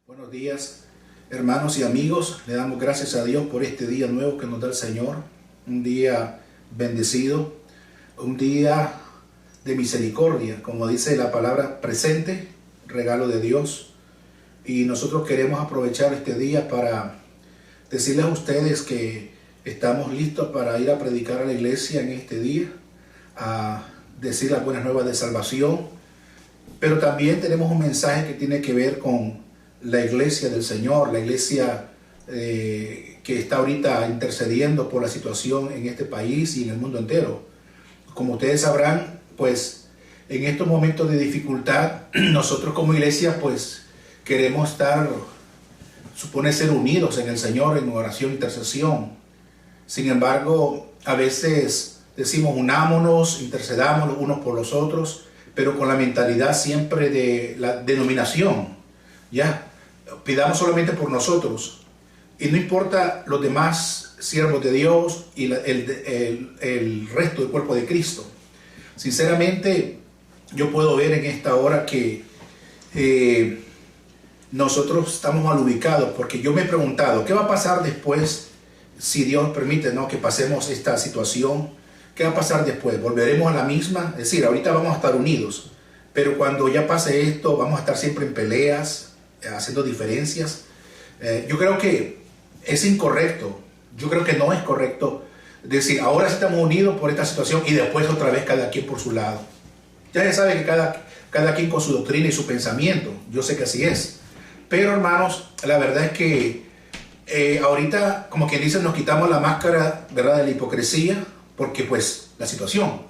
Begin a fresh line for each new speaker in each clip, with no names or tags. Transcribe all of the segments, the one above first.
Buenos días, hermanos y amigos. Le damos gracias a Dios por este día nuevo que nos da el Señor. Un día bendecido, un día de misericordia, como dice la palabra presente, regalo de Dios. Y nosotros queremos aprovechar este día para decirles a ustedes que estamos listos para ir a predicar a la iglesia en este día, a decir las buenas nuevas de salvación. Pero también tenemos un mensaje que tiene que ver con la iglesia del Señor, la iglesia que está ahorita intercediendo por la situación en este país y en el mundo entero. Como ustedes sabrán, pues en estos momentos de dificultad, nosotros como iglesia pues queremos estar, supone ser unidos en el Señor en oración e intercesión. Sin embargo, a veces decimos unámonos, intercedamos los unos por los otros, pero con la mentalidad siempre de la denominación, ¿ya? Pidamos solamente por nosotros y no importa los demás siervos de Dios y el resto del cuerpo de Cristo. Sinceramente, yo puedo ver en esta hora que nosotros estamos mal ubicados, porque yo me he preguntado, ¿qué va a pasar después si Dios permite, ¿no?, que pasemos esta situación? ¿Qué va a pasar después? ¿Volveremos a la misma? Es decir, ahorita vamos a estar unidos, pero cuando ya pase esto, vamos a estar siempre en peleas, haciendo diferencias. Yo creo que es incorrecto, yo creo que no es correcto decir, ahora estamos unidos por esta situación y después otra vez cada quien por su lado. Ya se sabe que cada quien con su doctrina y su pensamiento, yo sé que así es. Pero hermanos, la verdad es que ahorita, como quien dice, nos quitamos la máscara, ¿verdad?, de la hipocresía, porque pues la situación.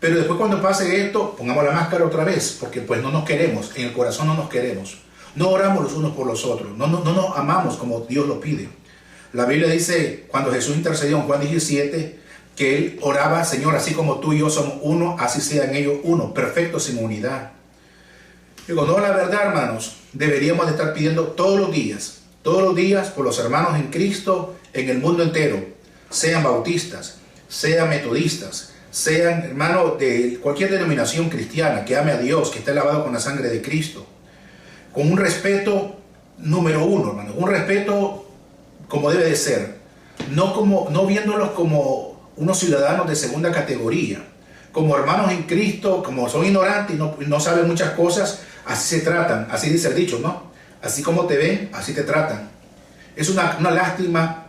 Pero después cuando pase esto, pongamos la máscara otra vez, porque pues no nos queremos, en el corazón no nos queremos. No oramos los unos por los otros, no nos amamos como Dios lo pide. La Biblia dice, cuando Jesús intercedió en Juan 17, que Él oraba, Señor, así como tú y yo somos uno, así sean ellos uno, perfectos sin unidad. Digo, no, la verdad, hermanos, deberíamos de estar pidiendo todos los días por los hermanos en Cristo en el mundo entero, sean bautistas, sean metodistas, sean hermanos de cualquier denominación cristiana que ame a Dios, que esté lavado con la sangre de Cristo, con un respeto número uno, hermano, un respeto como debe de ser, no viéndolos como unos ciudadanos de segunda categoría, como hermanos en Cristo, como son ignorantes y no saben muchas cosas, así se tratan, así dice el dicho, ¿no? Así como te ven, así te tratan. Es una lástima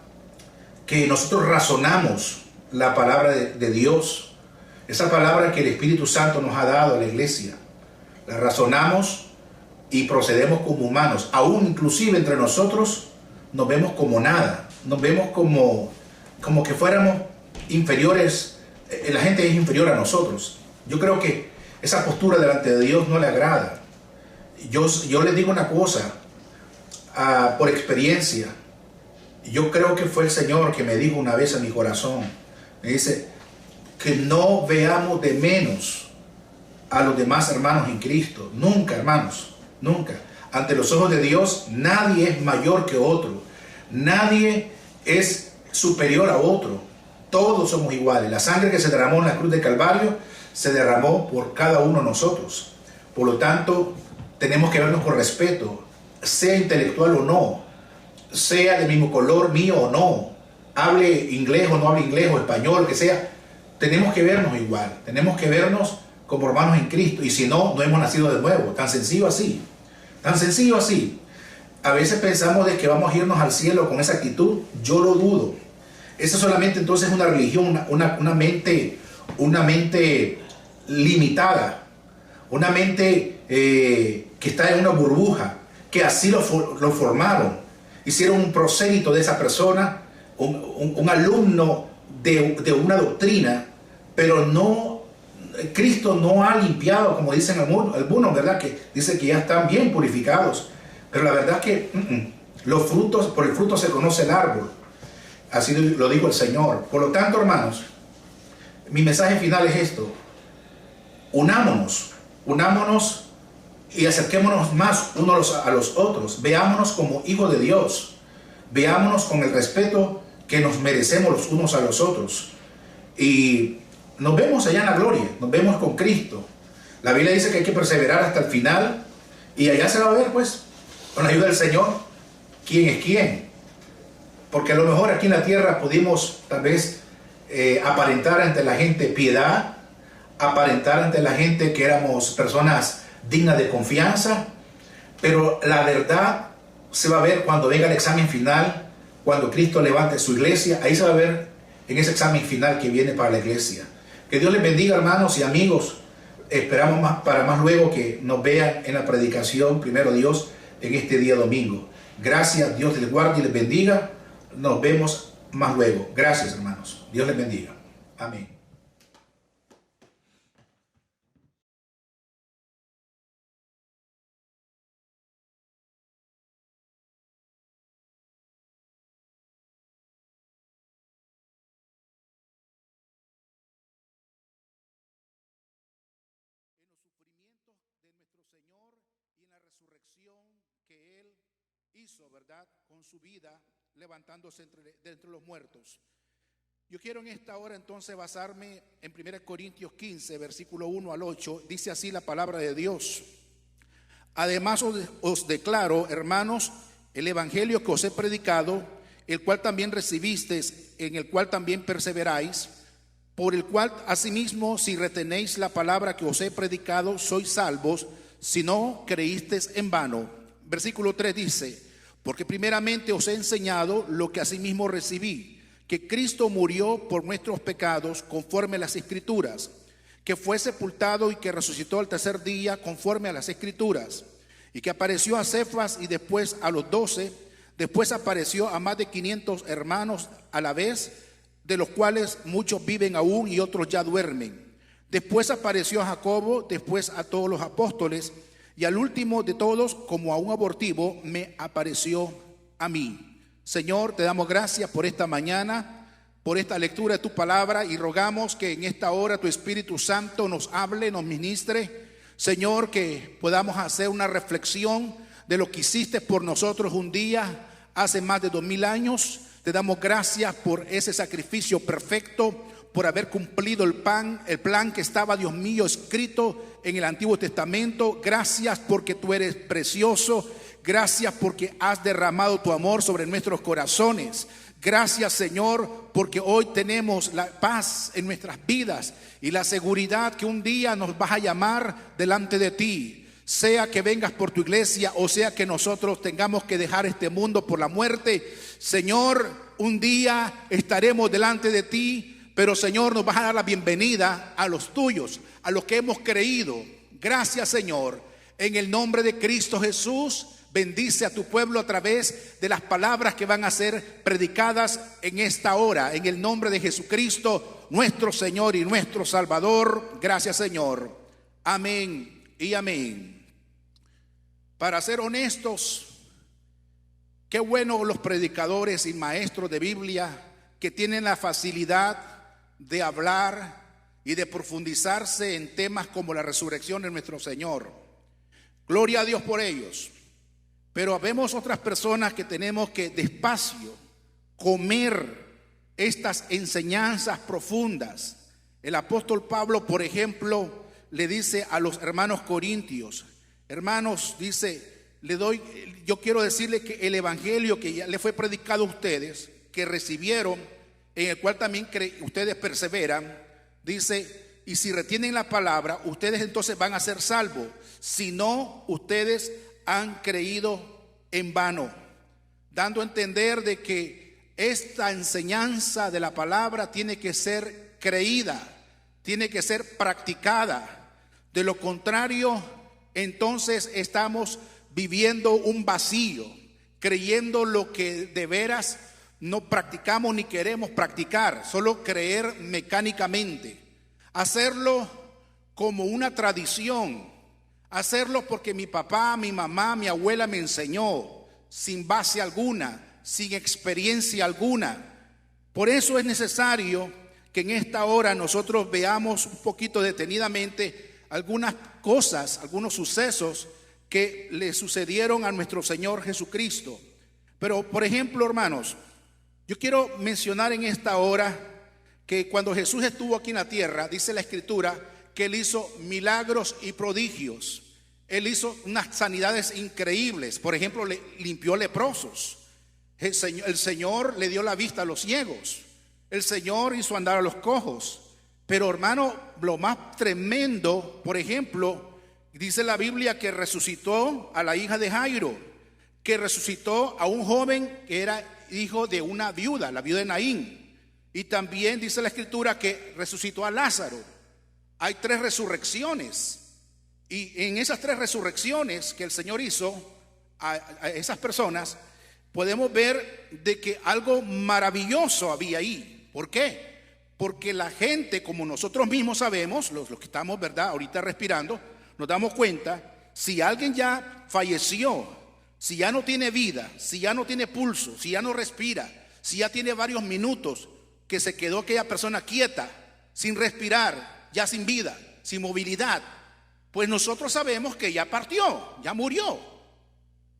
que nosotros razonamos la palabra de Dios, esa palabra que el Espíritu Santo nos ha dado a la iglesia, la razonamos y procedemos como humanos, aún inclusive entre nosotros nos vemos como nada, nos vemos como que fuéramos inferiores, la gente es inferior a nosotros. Yo creo que esa postura delante de Dios no le agrada. Yo les digo una cosa, por experiencia, yo creo que fue el Señor que me dijo una vez a mi corazón, me dice, que no veamos de menos a los demás hermanos en Cristo, nunca, hermanos. Nunca. Ante los ojos de Dios, nadie es mayor que otro. Nadie es superior a otro. Todos somos iguales. La sangre que se derramó en la cruz de Calvario se derramó por cada uno de nosotros. Por lo tanto, tenemos que vernos con respeto, sea intelectual o no, sea del mismo color mío o no, hable inglés o no hable inglés o español, que sea. Tenemos que vernos igual. Tenemos que vernos como hermanos en Cristo, y si no, no hemos nacido de nuevo. Tan sencillo así, tan sencillo así. A veces pensamos de que vamos a irnos al cielo con esa actitud. Yo lo dudo. Eso solamente entonces es una religión, una mente limitada, una mente que está en una burbuja, que así lo formaron. Hicieron un prosélito de esa persona, un alumno de una doctrina, pero no, Cristo no ha limpiado, como dicen algunos, ¿verdad? Que dicen que ya están bien purificados. Pero la verdad que los frutos, por el fruto se conoce el árbol. Así lo dijo el Señor. Por lo tanto, hermanos, mi mensaje final es esto. Unámonos y acerquémonos más unos a los otros. Veámonos como hijos de Dios. Veámonos con el respeto que nos merecemos los unos a los otros. Y nos vemos allá en la gloria, nos vemos con Cristo. La Biblia dice que hay que perseverar hasta el final y allá se va a ver, pues, Con la ayuda del Señor, ¿quién es quién? Porque a lo mejor aquí en la tierra pudimos tal vez aparentar ante la gente piedad, aparentar ante la gente que éramos personas dignas de confianza, pero la verdad se va a ver cuando venga el examen final, cuando Cristo levante su iglesia. Ahí se va a ver en ese examen final que viene para la iglesia. Que Dios les bendiga, hermanos y amigos. Esperamos para más luego que nos vean en la predicación, primero Dios, en este día domingo. Gracias, Dios les guarde y les bendiga. Nos vemos más luego. Gracias, hermanos. Dios les bendiga. Amén. En los sufrimientos de nuestro Señor y en la resurrección que Él hizo, ¿verdad? Con su vida, levantándose de entre los muertos. Yo quiero en esta hora entonces basarme en 1 Corintios 15, versículo 1 al 8. Dice así la palabra de Dios: además os declaro, hermanos, el evangelio que os he predicado, el cual también recibisteis, en el cual también perseveráis, por el cual asimismo, si retenéis la palabra que os he predicado, sois salvos, si no creísteis en vano. Versículo 3 dice: porque primeramente os he enseñado lo que asimismo recibí, que Cristo murió por nuestros pecados conforme a las Escrituras, que fue sepultado y que resucitó al tercer día conforme a las Escrituras, y que apareció a Cefas y después a los 12, después apareció a más de 500 hermanos a la vez, de los cuales muchos viven aún y otros ya duermen. Después apareció a Jacobo, después a todos los apóstoles, y al último de todos, como a un abortivo, me apareció a mí. Señor, te damos gracias por esta mañana, por esta lectura de tu palabra, y rogamos que en esta hora tu Espíritu Santo nos hable, nos ministre. Señor, que podamos hacer una reflexión de lo que hiciste por nosotros un día hace más de 2000 años. Te damos gracias por ese sacrificio perfecto, por haber cumplido el plan que estaba, Dios mío, escrito en el Antiguo Testamento. Gracias porque tú eres precioso. Gracias porque has derramado tu amor sobre nuestros corazones. Gracias, Señor, porque hoy tenemos la paz en nuestras vidas y la seguridad que un día nos vas a llamar delante de ti. Sea que vengas por tu iglesia o sea que nosotros tengamos que dejar este mundo por la muerte, Señor, un día estaremos delante de ti, pero Señor, nos vas a dar la bienvenida a los tuyos, a los que hemos creído. Gracias, Señor. En el nombre de Cristo Jesús, bendice a tu pueblo a través de las palabras que van a ser predicadas en esta hora. En el nombre de Jesucristo, nuestro Señor y nuestro Salvador. Gracias, Señor. Amén y amén. Para ser honestos, qué bueno los predicadores y maestros de Biblia que tienen la facilidad de hablar y de profundizarse en temas como la resurrección de nuestro Señor. Gloria a Dios por ellos. Pero vemos otras personas que tenemos que despacio comer estas enseñanzas profundas. El apóstol Pablo, por ejemplo, le dice a los hermanos corintios: hermanos, dice, yo quiero decirle que el evangelio que ya le fue predicado a ustedes, que recibieron, en el cual también ustedes perseveran, dice, y si retienen la palabra, ustedes entonces van a ser salvos. Si no, ustedes han creído en vano, dando a entender de que esta enseñanza de la palabra tiene que ser creída, tiene que ser practicada. De lo contrario, entonces estamos viviendo un vacío, creyendo lo que de veras no practicamos ni queremos practicar, solo creer mecánicamente, hacerlo como una tradición, hacerlo porque mi papá, mi mamá, mi abuela me enseñó, sin base alguna, sin experiencia alguna. Por eso es necesario que en esta hora nosotros veamos un poquito detenidamente algunas cosas, algunos sucesos que le sucedieron a nuestro Señor Jesucristo. Pero, por ejemplo, hermanos, yo quiero mencionar en esta hora que cuando Jesús estuvo aquí en la tierra, dice la Escritura que Él hizo milagros y prodigios. Él hizo unas sanidades increíbles. Por ejemplo, le limpió leprosos. El Señor le dio la vista a los ciegos. El Señor hizo andar a los cojos. Pero hermano, lo más tremendo, por ejemplo, dice la Biblia que resucitó a la hija de Jairo, que resucitó a un joven que era hijo de una viuda, la viuda de Naín. Y también dice la Escritura que resucitó a Lázaro. Hay 3 resurrecciones. Y en esas 3 resurrecciones que el Señor hizo a esas personas, podemos ver de que algo maravilloso había ahí. ¿Por qué? Porque la gente, como nosotros mismos sabemos, los que estamos, ¿verdad?, ahorita respirando, nos damos cuenta, si alguien ya falleció, si ya no tiene vida, si ya no tiene pulso, si ya no respira, si ya tiene varios minutos que se quedó aquella persona quieta, sin respirar, ya sin vida, sin movilidad, pues nosotros sabemos que ya partió, ya murió.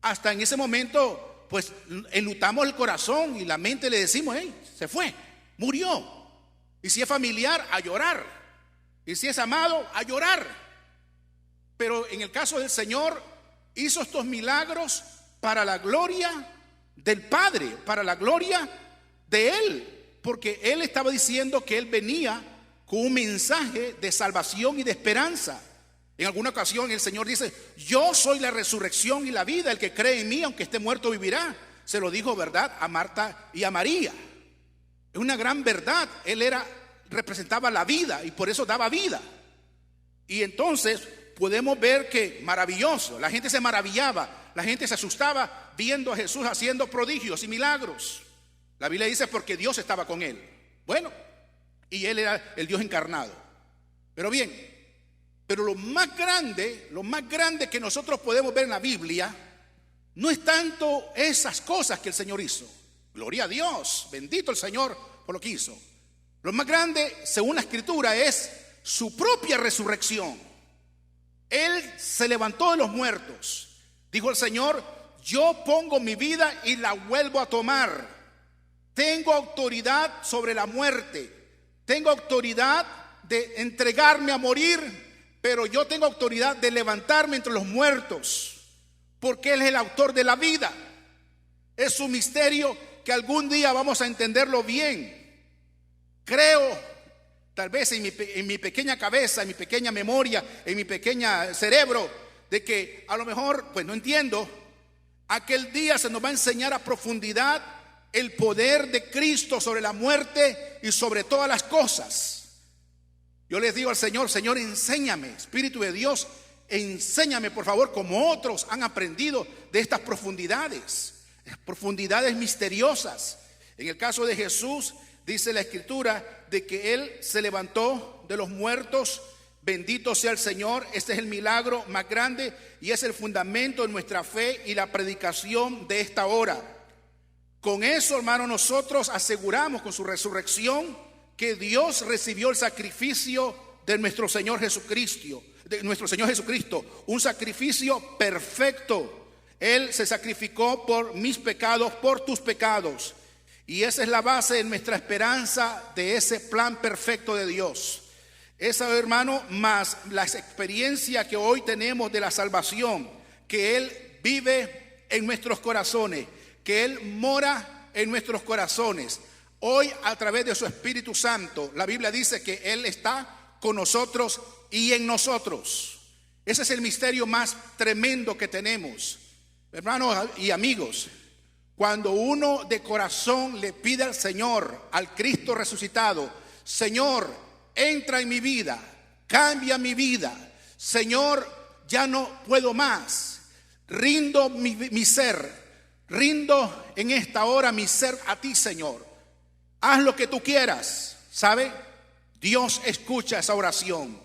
Hasta en ese momento, pues enlutamos el corazón y la mente, le decimos: hey, se fue, murió. Y si es familiar, a llorar. Y si es amado, a llorar. Pero en el caso del Señor, hizo estos milagros para la gloria del Padre, para la gloria de Él, porque Él estaba diciendo que Él venía con un mensaje de salvación y de esperanza. En alguna ocasión el Señor dice: yo soy la resurrección y la vida, el que cree en mí, aunque esté muerto, vivirá. Se lo dijo, ¿verdad?, a Marta y a María. Es una gran verdad. Él representaba la vida y por eso daba vida. Y entonces podemos ver que maravilloso, la gente se maravillaba, la gente se asustaba viendo a Jesús haciendo prodigios y milagros. La Biblia dice: porque Dios estaba con él. Bueno, y él era el Dios encarnado. Pero bien, pero lo más grande que nosotros podemos ver en la Biblia no es tanto esas cosas que el Señor hizo. Gloria a Dios, bendito el Señor por lo que hizo. Lo más grande, según la Escritura, es su propia resurrección. Él se levantó de los muertos. Dijo el Señor: yo pongo mi vida y la vuelvo a tomar. Tengo autoridad sobre la muerte. Tengo autoridad de entregarme a morir, pero yo tengo autoridad de levantarme entre los muertos, porque Él es el autor de la vida. Es un misterio que algún día vamos a entenderlo bien. Creo, tal vez en mi pequeña cabeza, en mi pequeña memoria, en mi pequeño cerebro, de que a lo mejor, pues no entiendo, aquel día se nos va a enseñar a profundidad el poder de Cristo sobre la muerte y sobre todas las cosas. Yo les digo al Señor: Señor, enséñame, Espíritu de Dios, enséñame por favor, como otros han aprendido de estas profundidades misteriosas. En el caso de Jesús, dice la Escritura de que Él se levantó de los muertos. Bendito sea el Señor. Este es el milagro más grande y es el fundamento de nuestra fe y la predicación de esta hora. Con eso, hermano, nosotros aseguramos con su resurrección que Dios recibió el sacrificio de nuestro Señor Jesucristo, un sacrificio perfecto. Él se sacrificó por mis pecados, por tus pecados. Y esa es la base de nuestra esperanza de ese plan perfecto de Dios. Esa, hermano, más la experiencia que hoy tenemos de la salvación, que Él vive en nuestros corazones, que Él mora en nuestros corazones. Hoy, a través de su Espíritu Santo, la Biblia dice que Él está con nosotros y en nosotros. Ese es el misterio más tremendo que tenemos. Hermanos y amigos, cuando uno de corazón le pide al Señor, al Cristo resucitado: Señor, entra en mi vida, cambia mi vida. Señor, ya no puedo más. Rindo mi ser, rindo en esta hora mi ser a ti, Señor. Haz lo que tú quieras. ¿Sabe? Dios escucha esa oración.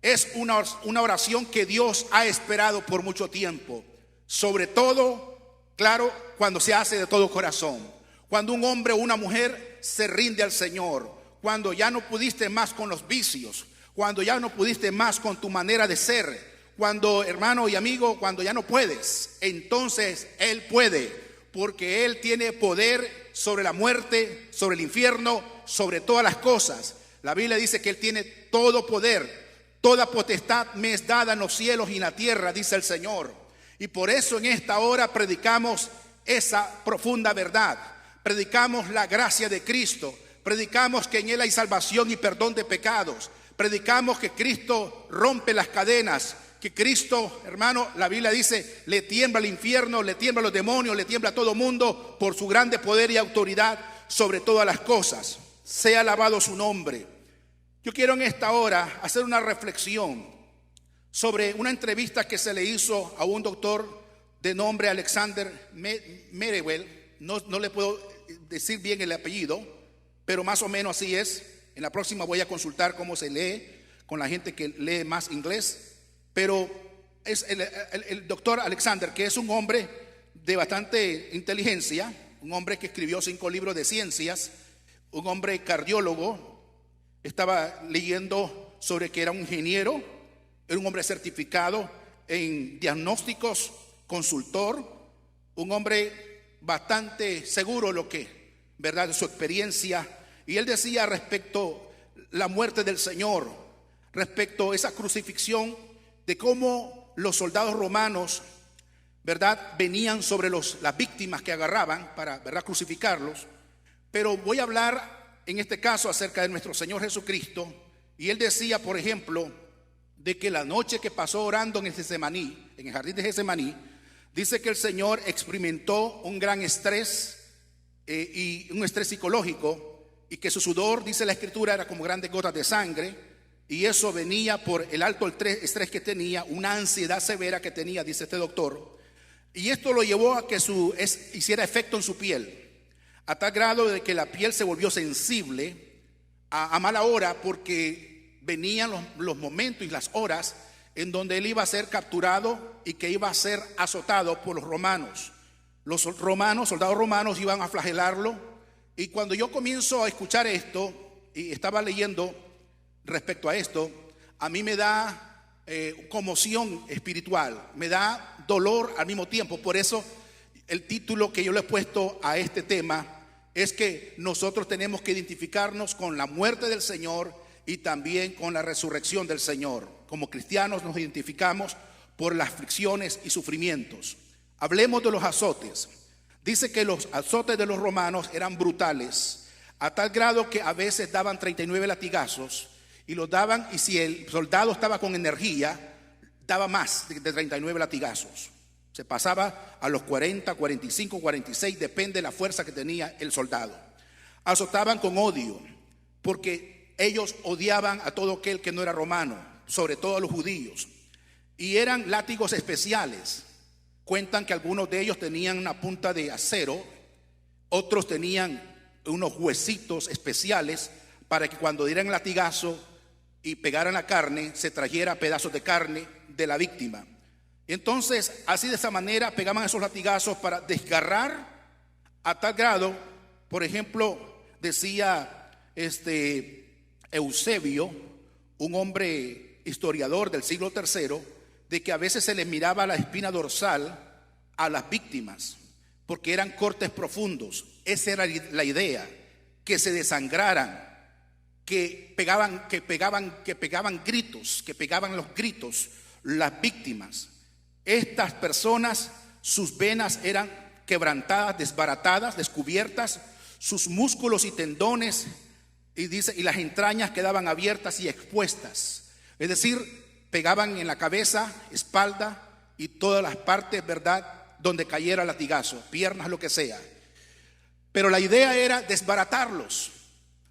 Es una oración que Dios ha esperado por mucho tiempo. Sobre todo, claro, cuando se hace de todo corazón. Cuando un hombre o una mujer se rinde al Señor. Cuando ya no pudiste más con los vicios. Cuando ya no pudiste más con tu manera de ser. Cuando, hermano y amigo, cuando ya no puedes, entonces Él puede, porque Él tiene poder sobre la muerte, sobre el infierno, sobre todas las cosas. La Biblia dice que Él tiene todo poder Toda potestad me es dada en los cielos y en la tierra, dice el Señor. Y por eso en esta hora predicamos esa profunda verdad. Predicamos la gracia de Cristo. Predicamos que en Él hay salvación y perdón de pecados. Predicamos que Cristo rompe las cadenas. Que Cristo, hermano, la Biblia dice, le tiembla el infierno, le tiembla a los demonios, le tiembla a todo mundo por su grande poder y autoridad sobre todas las cosas. Sea alabado su nombre. Yo quiero en esta hora hacer una reflexión sobre una entrevista que se le hizo a un doctor de nombre Alexander Merewell. No le puedo decir bien el apellido, pero más o menos así es. En la próxima voy a consultar cómo se lee con la gente que lee más inglés. Pero es el doctor Alexander, que es un hombre de bastante inteligencia, un hombre que escribió 5 libros de ciencias, un hombre cardiólogo. Estaba leyendo sobre que era un ingeniero, era un hombre certificado en diagnósticos, consultor, un hombre bastante seguro lo que, ¿verdad?, de su experiencia. Y él decía respecto a la muerte del Señor, respecto a esa crucifixión, de cómo los soldados romanos, ¿verdad?, venían sobre las víctimas que agarraban para, ¿verdad?, crucificarlos. Pero voy a hablar en este caso acerca de nuestro Señor Jesucristo. Y él decía, por ejemplo, de que la noche que pasó orando en el jardín de Getsemaní, dice que el Señor experimentó un gran estrés y un estrés psicológico, y que su sudor, dice la Escritura, era como grandes gotas de sangre. Y eso venía por el alto estrés que tenía, una ansiedad severa que tenía, dice este doctor. Y esto lo llevó a que hiciera efecto en su piel, a tal grado de que la piel se volvió sensible a mala hora, porque venían los momentos y las horas en donde él iba a ser capturado y que iba a ser azotado por los romanos. Los soldados romanos iban a flagelarlo. Y cuando yo comienzo a escuchar esto y estaba leyendo respecto a esto, a mí me da conmoción espiritual, me da dolor al mismo tiempo. Por eso el título que yo le he puesto a este tema es que nosotros tenemos que identificarnos con la muerte del Señor y también con la resurrección del Señor. Como cristianos nos identificamos por las aflicciones y sufrimientos. Hablemos de los azotes. Dice que los azotes de los romanos eran brutales, a tal grado que a veces daban 39 latigazos. Y los daban, y si el soldado estaba con energía, daba más de 39 latigazos. Se pasaba a los 40, 45, 46, depende de la fuerza que tenía el soldado. Azotaban con odio, porque ellos odiaban a todo aquel que no era romano, sobre todo a los judíos. Y eran látigos especiales. Cuentan que algunos de ellos tenían una punta de acero, otros tenían unos huesitos especiales para que cuando dieran latigazo y pegaran la carne, se trajera pedazos de carne de la víctima. Y entonces, así de esa manera, pegaban esos latigazos para desgarrar a tal grado. Por ejemplo, decía Eusebio, un hombre historiador del siglo III, de que a veces se les miraba la espina dorsal a las víctimas, porque eran cortes profundos. Esa era la idea, que se desangraran, que pegaban los gritos las víctimas. Estas personas, sus venas eran quebrantadas, desbaratadas, descubiertas, sus músculos y tendones y las entrañas quedaban abiertas y expuestas. Es decir, pegaban en la cabeza, espalda y todas las partes, ¿verdad?, donde cayera el latigazo, piernas, lo que sea. Pero la idea era desbaratarlos.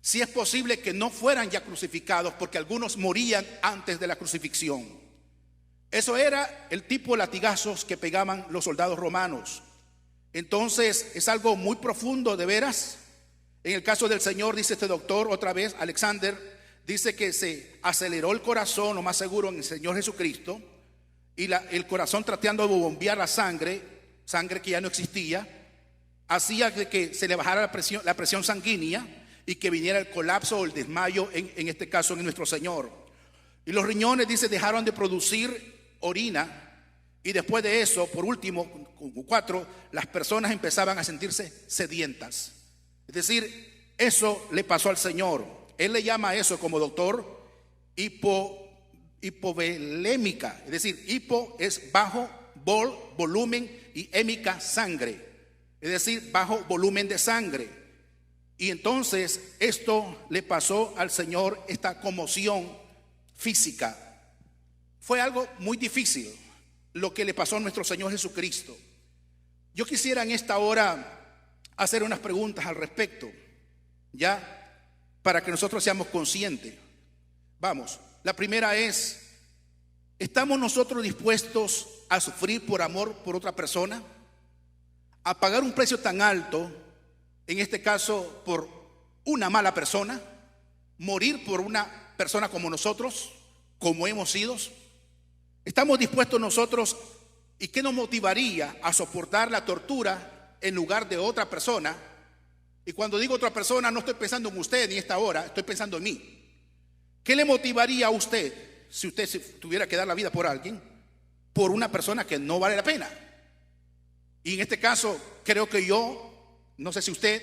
Si es posible que no fueran ya crucificados, porque algunos morían antes de la crucifixión. Eso era el tipo de latigazos que pegaban los soldados romanos. Entonces es algo muy profundo, de veras. En el caso del Señor, dice este doctor, otra vez, Alexander, dice que se aceleró el corazón, lo más seguro, en el Señor Jesucristo, y el corazón tratando de bombear la sangre que ya no existía, hacía que se le bajara la presión sanguínea y que viniera el colapso o el desmayo, en este caso en nuestro Señor. Y los riñones, dice, dejaron de producir orina. Y después de eso, por último, 4, las personas empezaban a sentirse sedientas. Es decir, eso le pasó al Señor. Él le llama a eso como doctor
hipovolémica, es decir, hipo es bajo, volumen, y hémica, sangre, es decir, bajo volumen de sangre. Y entonces esto le pasó al Señor, esta conmoción física. Fue algo muy difícil lo que le pasó a nuestro Señor Jesucristo. Yo quisiera en esta hora hacer unas preguntas al respecto, ya, para que nosotros seamos conscientes. Vamos, la primera es: ¿estamos nosotros dispuestos a sufrir por amor por otra persona? ¿A pagar un precio tan alto, en este caso por una mala persona? ¿Morir por una persona como nosotros, como hemos sido? ¿Estamos dispuestos nosotros, y qué nos motivaría a soportar la tortura en lugar de otra persona? Y cuando digo otra persona, no estoy pensando en usted ni esta hora, estoy pensando en mí. ¿Qué le motivaría a usted si usted tuviera que dar la vida por alguien, por una persona que no vale la pena? Y en este caso, creo que yo, no sé si usted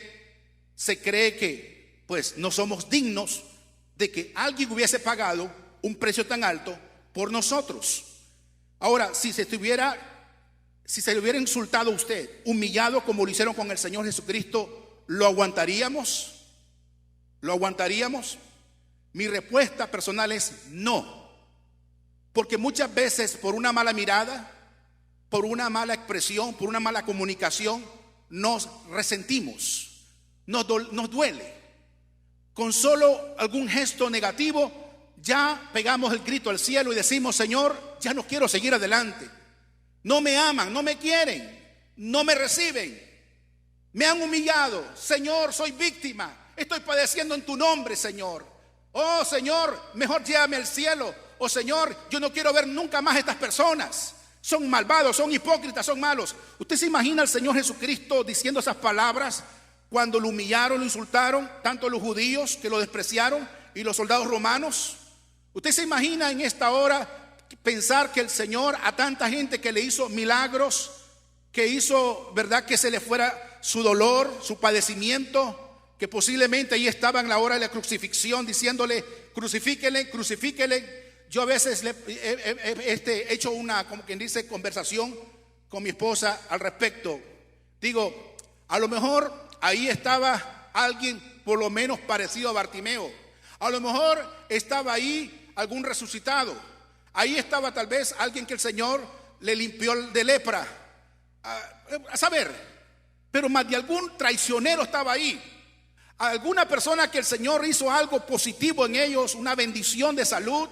se cree que pues no somos dignos de que alguien hubiese pagado un precio tan alto por nosotros. Ahora, si se le hubiera insultado a usted, humillado como lo hicieron con el Señor Jesucristo, ¿lo aguantaríamos? ¿Lo aguantaríamos? Mi respuesta personal es no. Porque muchas veces por una mala mirada, por una mala expresión, por una mala comunicación, nos resentimos, nos duele. Con solo algún gesto negativo ya pegamos el grito al cielo y decimos: Señor, ya no quiero seguir adelante. No me aman, no me quieren, no me reciben, me han humillado. Señor, soy víctima, estoy padeciendo en tu nombre, Señor. Oh Señor, mejor llévame al cielo. Oh Señor, yo no quiero ver nunca más a estas personas. Son malvados, son hipócritas, son malos. ¿Usted se imagina al Señor Jesucristo diciendo esas palabras cuando lo humillaron, lo insultaron, tanto los judíos que lo despreciaron y los soldados romanos? ¿Usted se imagina en esta hora pensar que el Señor, a tanta gente que le hizo milagros, que hizo, verdad, que se le fuera su dolor, su padecimiento, que posiblemente ahí estaba en la hora de la crucifixión diciéndole: crucifíquele, crucifíquele? Yo a veces he hecho una, como quien dice, conversación con mi esposa al respecto. Digo, a lo mejor ahí estaba alguien por lo menos parecido a Bartimeo. A lo mejor estaba ahí algún resucitado. Ahí estaba tal vez alguien que el Señor le limpió de lepra. A saber, pero más de algún traicionero estaba ahí. Alguna persona que el Señor hizo algo positivo en ellos, una bendición de salud,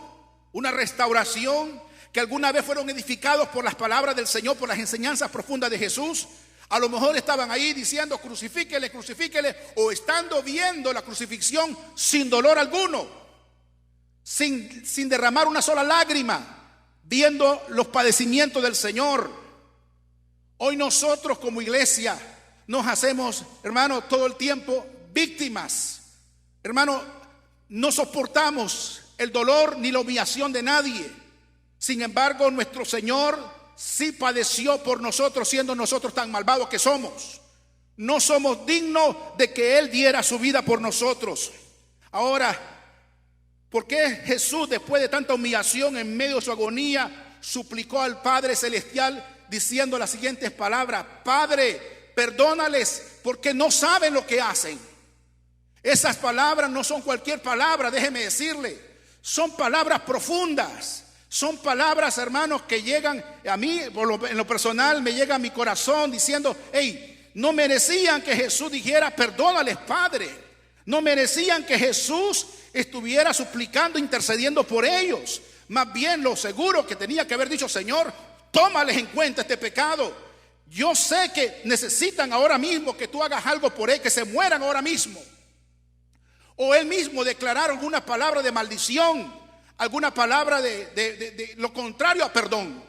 una restauración, que alguna vez fueron edificados por las palabras del Señor, por las enseñanzas profundas de Jesús. A lo mejor estaban ahí diciendo: crucifíquele, crucifíquele, o estando viendo la crucifixión sin dolor alguno, sin derramar una sola lágrima, viendo los padecimientos del Señor. Hoy nosotros como iglesia nos hacemos, hermano, todo el tiempo víctimas. Hermano, no soportamos el dolor ni la humillación de nadie. Sin embargo, nuestro Señor sí padeció por nosotros, siendo nosotros tan malvados que somos. No somos dignos de que Él diera su vida por nosotros. Ahora, ¿por qué Jesús, después de tanta humillación, en medio de su agonía, suplicó al Padre Celestial diciendo las siguientes palabras: Padre, perdónales porque no saben lo que hacen? Esas palabras no son cualquier palabra, déjeme decirle. Son palabras profundas. Son palabras, hermanos, que llegan a mí, en lo personal, me llega a mi corazón diciendo: hey, no merecían que Jesús dijera: perdónales, Padre. No merecían que Jesús estuviera suplicando, intercediendo por ellos. Más bien, lo seguro que tenía que haber dicho: Señor, tómales en cuenta este pecado. Yo sé que necesitan ahora mismo que tú hagas algo por ellos, que se mueran ahora mismo. O él mismo declarar alguna palabra de maldición, alguna palabra de lo contrario a perdón.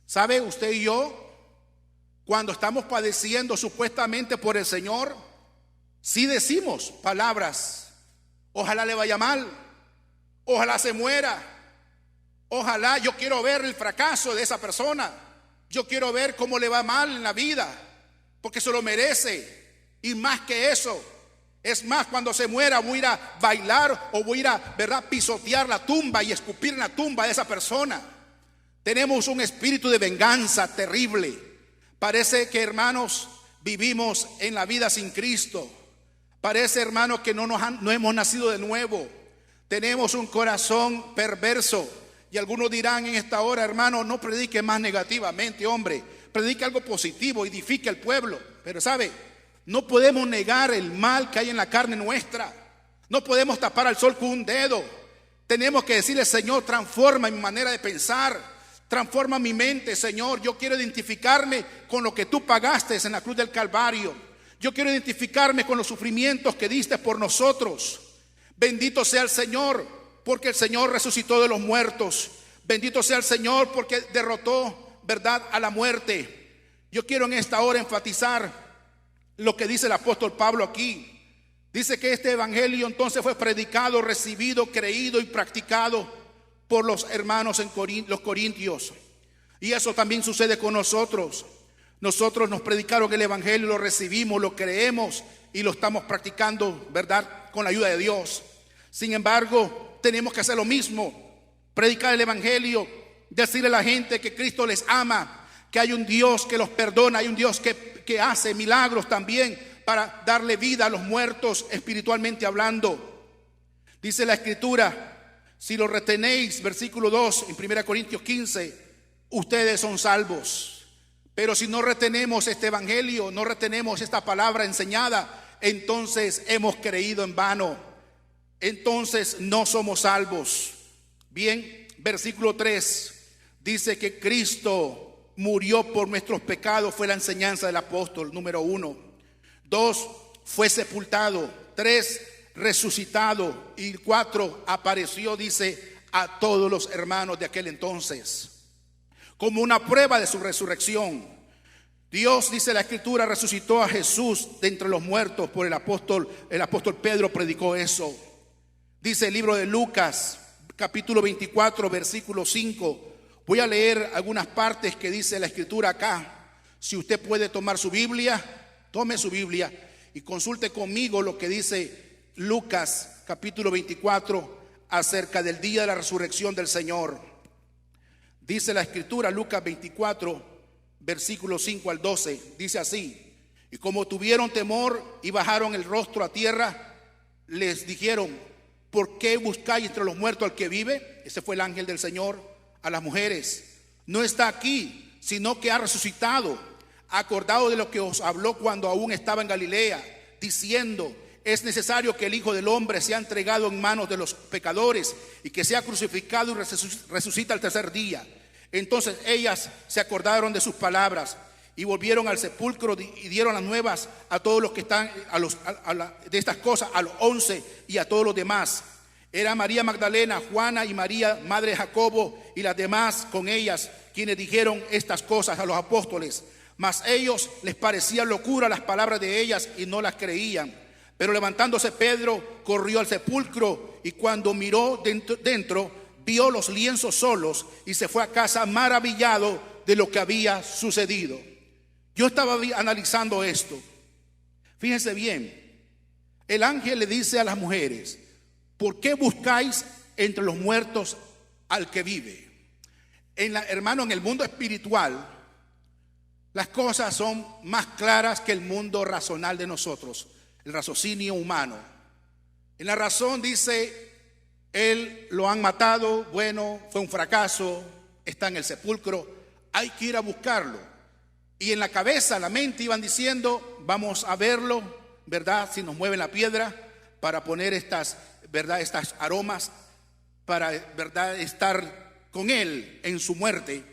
¿Sabe usted y yo, cuando estamos padeciendo supuestamente por el Señor, sí decimos palabras: ojalá le vaya mal, ojalá se muera, ojalá, yo quiero ver el fracaso de esa persona, yo quiero ver cómo le va mal en la vida, porque se lo merece? Y más que eso, Es más, cuando se muera voy a ir a bailar o voy a ir a, ¿verdad?, pisotear la tumba y escupir en la tumba de esa persona. Tenemos un espíritu de venganza terrible. Parece que, hermanos, vivimos en la vida sin Cristo. Parece, hermanos, que no hemos nacido de nuevo. Tenemos un corazón perverso. Y algunos dirán en esta hora: hermano, no predique más negativamente, hombre. Predique algo positivo, edifique al pueblo. Pero ¿sabe? No podemos negar el mal que hay en la carne nuestra. No podemos tapar al sol con un dedo. Tenemos que decirle: Señor, transforma mi manera de pensar, transforma mi mente, Señor. Yo quiero identificarme con lo que tú pagaste en la cruz del Calvario. Yo quiero identificarme con los sufrimientos que diste por nosotros. Bendito sea el Señor, porque el Señor resucitó de los muertos. Bendito sea el Señor, porque derrotó, ¿verdad?, a la muerte. Yo quiero en esta hora enfatizar lo que dice el apóstol Pablo aquí. Dice que este evangelio entonces fue predicado, recibido, creído y practicado por los hermanos en los corintios. Y eso también sucede con nosotros. Nosotros nos predicaron el evangelio, lo recibimos, lo creemos y lo estamos practicando, ¿verdad?, con la ayuda de Dios. Sin embargo, tenemos que hacer lo mismo: predicar el evangelio, decirle a la gente que Cristo les ama, que hay un Dios que los perdona, hay un Dios que hace milagros también para darle vida a los muertos espiritualmente hablando. Dice la Escritura: si lo retenéis, versículo 2 en 1 Corintios 15, ustedes son salvos. Pero si no retenemos este evangelio, no retenemos esta palabra enseñada, entonces hemos creído en vano. Entonces no somos salvos. Bien, versículo 3 dice que Cristo murió por nuestros pecados, fue la enseñanza del apóstol, número 1. 2, fue sepultado. 3, resucitado. Y 4, apareció, dice, a todos los hermanos de aquel entonces, como una prueba de su resurrección. Dios, dice la Escritura, resucitó a Jesús de entre los muertos por el apóstol Pedro predicó eso. Dice el libro de Lucas, capítulo 24, versículo 5. Voy a leer algunas partes que dice la Escritura acá. Si usted puede tomar su Biblia, tome su Biblia y consulte conmigo lo que dice Lucas capítulo 24 acerca del día de la resurrección del Señor. Dice la Escritura, Lucas 24, versículos 5 al 12, dice así: y como tuvieron temor y bajaron el rostro a tierra, les dijeron: ¿por qué buscáis entre los muertos al que vive? Ese fue el ángel del Señor a las mujeres: no está aquí, sino que ha resucitado. Acordado de lo que os habló cuando aún estaba en Galilea, diciendo: es necesario que el Hijo del Hombre sea entregado en manos de los pecadores y que sea crucificado y resucita al tercer día. Entonces ellas se acordaron de sus palabras y volvieron al sepulcro y dieron las nuevas a todos los que están de estas cosas, a los 11 y a todos los demás. Era María Magdalena, Juana y María, madre de Jacobo, y las demás con ellas, quienes dijeron estas cosas a los apóstoles. Mas ellos les parecían locura las palabras de ellas y no las creían. Pero levantándose Pedro, corrió al sepulcro y cuando miró dentro, vio los lienzos solos y se fue a casa maravillado de lo que había sucedido. Yo estaba analizando esto. Fíjense bien, el ángel le dice a las mujeres: ¿por qué buscáis entre los muertos al que vive? Hermano, en el mundo espiritual las cosas son más claras que el mundo racional de nosotros, el raciocinio humano. En la razón dice: él lo han matado, bueno, fue un fracaso, está en el sepulcro, hay que ir a buscarlo. Y en la cabeza, la mente iban diciendo: vamos a verlo, ¿verdad? Si nos mueven la piedra para poner estas, ¿verdad?, estas aromas, para, ¿verdad?, estar con él en su muerte.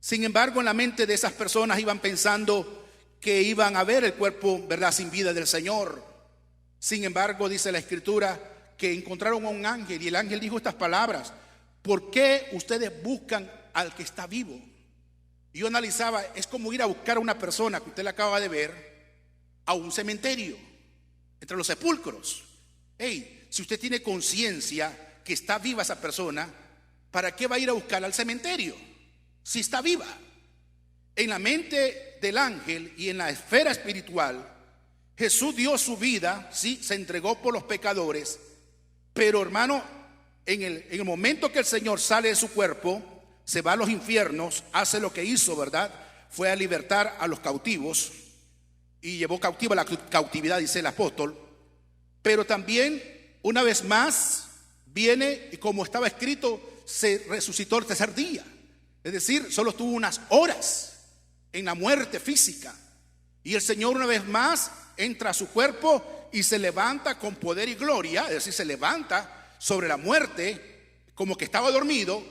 Sin embargo, en la mente de esas personas iban pensando que iban a ver el cuerpo, ¿verdad?, sin vida del Señor. Sin embargo, dice la Escritura que encontraron a un ángel y el ángel dijo estas palabras: ¿por qué ustedes buscan al que está vivo? Y yo analizaba, es como ir a buscar a una persona que usted la acaba de ver a un cementerio, entre los sepulcros. Hey, si usted tiene conciencia que está viva esa persona, ¿para qué va a ir a buscar al cementerio si está viva? En la mente del ángel y en la esfera espiritual, Jesús dio su vida, sí, se entregó por los pecadores, pero hermano, en el momento que el Señor sale de su cuerpo, se va a los infiernos, hace lo que hizo, ¿verdad? Fue a libertar a los cautivos y llevó cautiva la cautividad, dice el apóstol. Pero también, una vez más, viene y como estaba escrito, se resucitó el tercer día. Es decir, solo estuvo unas horas en la muerte física. Y el Señor una vez más entra a su cuerpo y se levanta con poder y gloria. Es decir, se levanta sobre la muerte como que estaba dormido.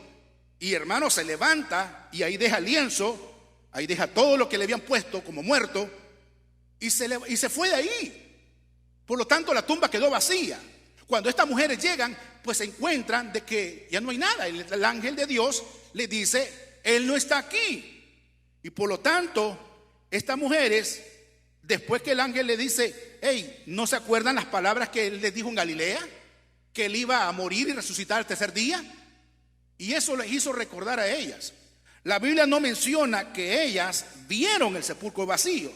Y hermano, se levanta y ahí deja el lienzo, ahí deja todo lo que le habían puesto como muerto y se fue de ahí. Por lo tanto, la tumba quedó vacía. Cuando estas mujeres llegan, pues se encuentran de que ya no hay nada. El ángel de Dios les dice, Él no está aquí. Y por lo tanto, estas mujeres, después que el ángel le dice, hey, ¿no se acuerdan las palabras que Él les dijo en Galilea? Que Él iba a morir y resucitar el tercer día. Y eso les hizo recordar a ellas. La Biblia no menciona que ellas vieron el sepulcro vacío,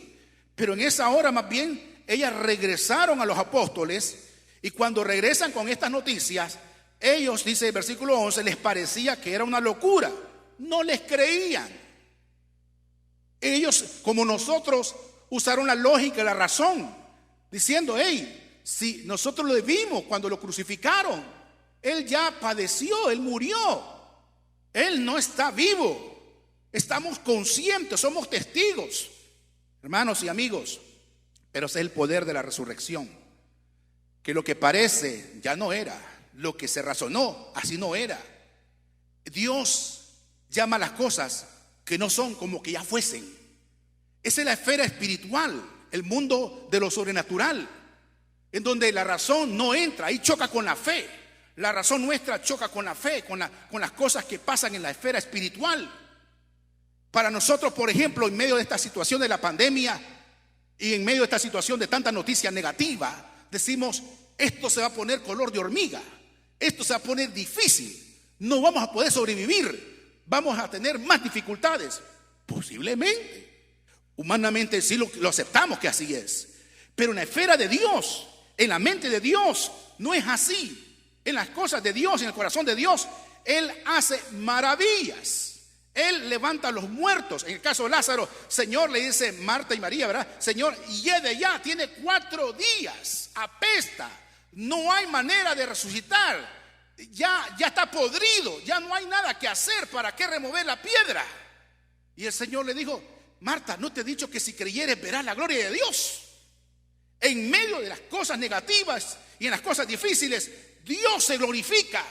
pero en esa hora más bien ellas regresaron a los apóstoles. Y cuando regresan con estas noticias, ellos, dice el versículo 11, les parecía que era una locura. No les creían. Ellos, como nosotros, usaron la lógica y la razón, diciendo, hey, si nosotros lo vimos cuando lo crucificaron, Él ya padeció, Él murió, Él no está vivo. Estamos conscientes, somos testigos, hermanos y amigos. Pero ese es el poder de la resurrección. Que lo que parece ya no era, lo que se razonó, así no era. Dios llama a las cosas que no son como que ya fuesen. Esa es la esfera espiritual, el mundo de lo sobrenatural, en donde la razón no entra, ahí choca con la fe. La razón nuestra choca con la fe, con las cosas que pasan en la esfera espiritual. Para nosotros, por ejemplo, en medio de esta situación de la pandemia y en medio de esta situación de tanta noticia negativa, decimos, esto se va a poner color de hormiga, esto se va a poner difícil, no vamos a poder sobrevivir, vamos a tener más dificultades. Posiblemente, humanamente sí lo aceptamos que así es, pero en la esfera de Dios, en la mente de Dios, no es así. En las cosas de Dios, en el corazón de Dios, Él hace maravillas. Él levanta a los muertos. En el caso de Lázaro, Señor, le dice Marta y María, ¿verdad? Señor, hiede ya, tiene 4 días, apesta, no hay manera de resucitar, ya está podrido, ya no hay nada que hacer, ¿para qué remover la piedra? Y el Señor le dijo, Marta, ¿no te he dicho que si creyeres verás la gloria de Dios? En medio de las cosas negativas y en las cosas difíciles, Dios se glorifica.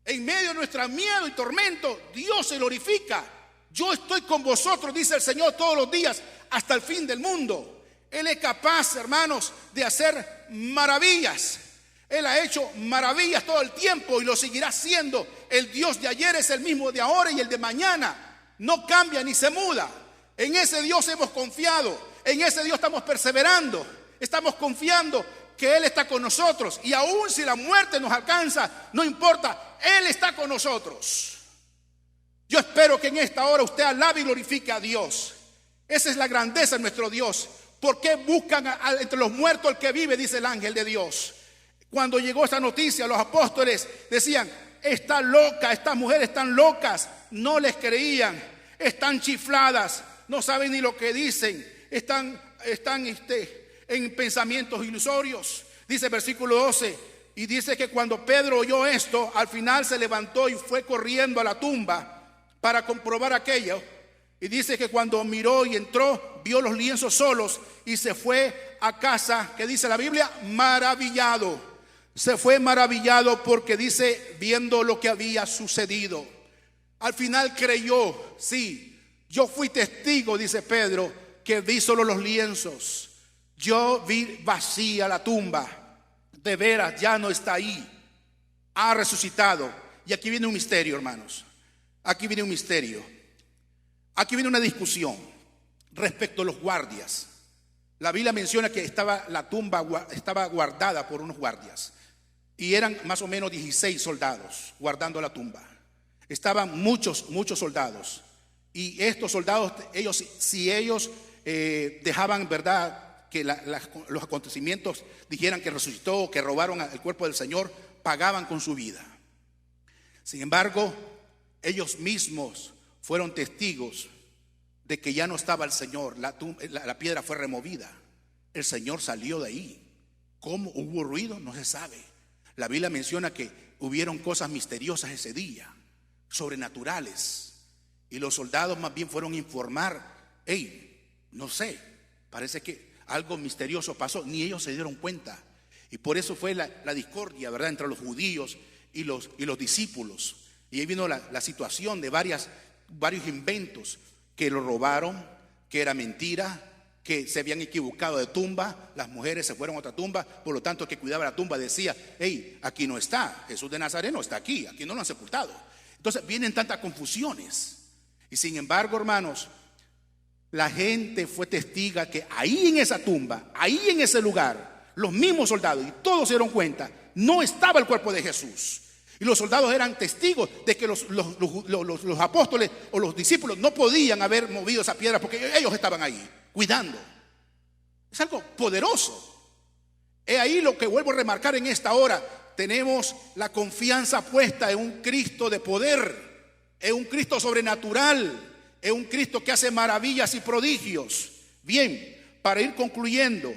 En medio de nuestro miedo y tormento, Dios se glorifica. Yo estoy con vosotros, dice el Señor, todos los días hasta el fin del mundo. Él es capaz, hermanos, de hacer maravillas. Él ha hecho maravillas todo el tiempo y lo seguirá haciendo. El Dios de ayer es el mismo de ahora y el de mañana. No cambia ni se muda. En ese Dios hemos confiado. En ese Dios estamos perseverando. Estamos confiando que Él está con nosotros, y aun si la muerte nos alcanza, no importa, Él está con nosotros. Yo espero que en esta hora usted alabe y glorifique a Dios. Esa es la grandeza de nuestro Dios. ¿Por qué buscan entre los muertos al que vive? Dice el ángel de Dios. Cuando llegó esta noticia, los apóstoles decían, está loca, estas mujeres están locas. No les creían, están chifladas, no saben ni lo que dicen, están en pensamientos ilusorios. Dice el versículo 12, y dice que cuando Pedro oyó esto, al final se levantó y fue corriendo a la tumba para comprobar aquello. Y dice que cuando miró y entró, vio los lienzos solos y se fue a casa, que dice la Biblia, maravillado. Se fue maravillado porque dice, viendo lo que había sucedido. Al final creyó, sí, yo fui testigo, dice Pedro, que vi solo los lienzos. Yo vi vacía la tumba, de veras ya no está ahí, ha resucitado. Y aquí viene un misterio, hermanos, aquí viene un misterio, aquí viene una discusión respecto a los guardias. La Biblia menciona que la tumba estaba guardada por unos guardias, y eran más o menos 16 soldados guardando la tumba. Estaban muchos soldados, y estos soldados, si ellos dejaban, ¿verdad?, que los acontecimientos dijeran que resucitó o que robaron el cuerpo del Señor, pagaban con su vida. Sin embargo, ellos mismos fueron testigos de que ya no estaba el Señor. La piedra fue removida. El Señor salió de ahí. ¿Cómo hubo ruido? No se sabe. La Biblia menciona que hubieron cosas misteriosas ese día, sobrenaturales. Y los soldados más bien fueron a informar: hey, no sé, parece que algo misterioso pasó. Ni ellos se dieron cuenta. Y por eso fue la discordia, ¿verdad?, entre los judíos y los discípulos. Y ahí vino la situación de varios inventos, que lo robaron, que era mentira, que se habían equivocado de tumba. Las mujeres se fueron a otra tumba, por lo tanto el que cuidaba la tumba decía: hey, aquí no está, Jesús de Nazaret no está aquí no lo han sepultado. Entonces vienen tantas confusiones. Y sin embargo, hermanos, la gente fue testiga que ahí en esa tumba, ahí en ese lugar, los mismos soldados, y todos se dieron cuenta, no estaba el cuerpo de Jesús. Y los soldados eran testigos de que los apóstoles o los discípulos no podían haber movido esa piedra, porque ellos estaban ahí cuidando. Es algo poderoso. Es ahí lo que vuelvo a remarcar en esta hora. Tenemos la confianza puesta en un Cristo de poder, en un Cristo sobrenatural, en un Cristo que hace maravillas y prodigios. Bien, para ir concluyendo,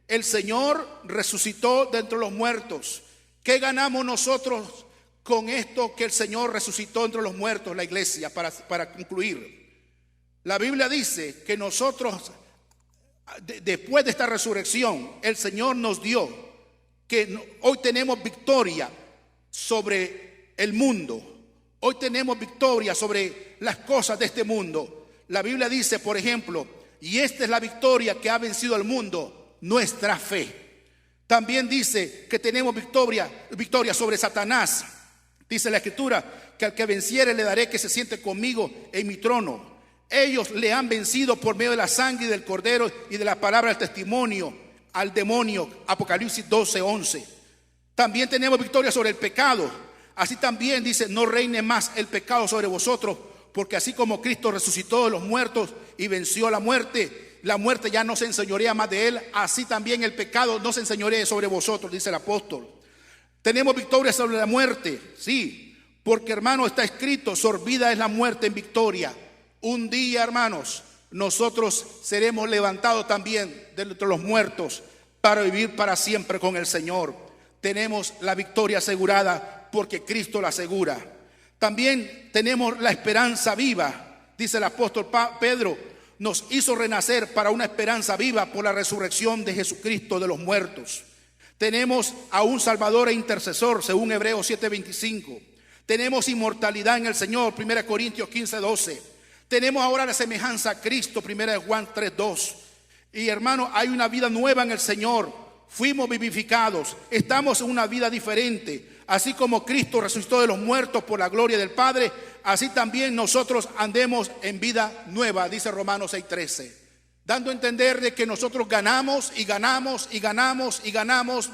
el Señor resucitó de entre los muertos. ¿Qué ganamos nosotros con esto que el Señor resucitó entre los muertos, la iglesia? Para concluir, la Biblia dice que nosotros, después de esta resurrección, el Señor nos dio que hoy tenemos victoria sobre el mundo. Hoy tenemos victoria sobre las cosas de este mundo. La Biblia dice, por ejemplo, y esta es la victoria que ha vencido al mundo: nuestra fe. También dice que tenemos victoria sobre Satanás. Dice la Escritura que al que venciere le daré que se siente conmigo en mi trono. Ellos le han vencido por medio de la sangre del Cordero y de la palabra del testimonio al demonio. Apocalipsis 12:11. También tenemos victoria sobre el pecado. Así también dice: no reine más el pecado sobre vosotros, porque así como Cristo resucitó de los muertos y venció la muerte ya no se enseñorea más de él, así también el pecado no se enseñorea sobre vosotros, dice el apóstol. Tenemos victoria sobre la muerte, sí, porque, hermano, está escrito: sorbida es la muerte en victoria. Un día, hermanos, nosotros seremos levantados también de entre los muertos para vivir para siempre con el Señor. Tenemos la victoria asegurada porque Cristo la asegura. También tenemos la esperanza viva. Dice el apóstol Pedro: nos hizo renacer para una esperanza viva por la resurrección de Jesucristo de los muertos. Tenemos a un Salvador e intercesor, según Hebreos 7:25. Tenemos inmortalidad en el Señor, 1 Corintios 15:12. Tenemos ahora la semejanza a Cristo, 1 Juan 3:2. Y, hermano, hay una vida nueva en el Señor. Fuimos vivificados, estamos en una vida diferente. Así como Cristo resucitó de los muertos por la gloria del Padre, así también nosotros andemos en vida nueva, dice Romanos 6:13. Dando a entender de que nosotros ganamos y ganamos y ganamos y ganamos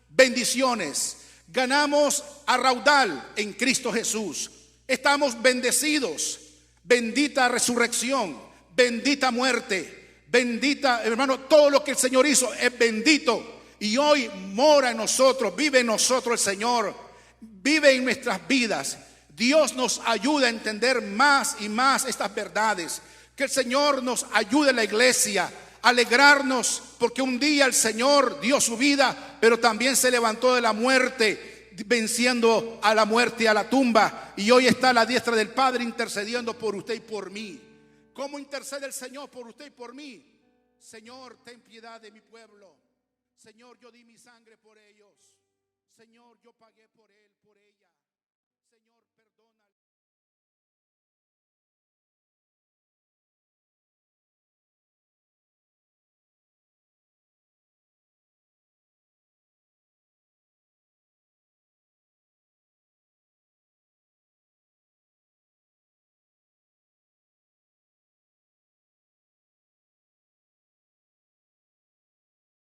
bendiciones. Ganamos a raudal en Cristo Jesús. Estamos bendecidos. Bendita resurrección, bendita muerte, bendita, hermano, todo lo que el Señor hizo es bendito. Y hoy mora en nosotros, vive en nosotros el Señor, vive en nuestras vidas. Dios nos ayuda a entender más y más estas verdades. Que el Señor nos ayude en la iglesia a alegrarnos, porque un día el Señor dio su vida, pero también se levantó de la muerte, venciendo a la muerte y a la tumba, y hoy está a la diestra del Padre intercediendo por usted y por mí. ¿Cómo intercede el Señor por usted y por mí? Señor, ten piedad de mi pueblo. Señor, yo di mi sangre por ellos. Señor, yo pagué por él, por ella. Señor, perdona.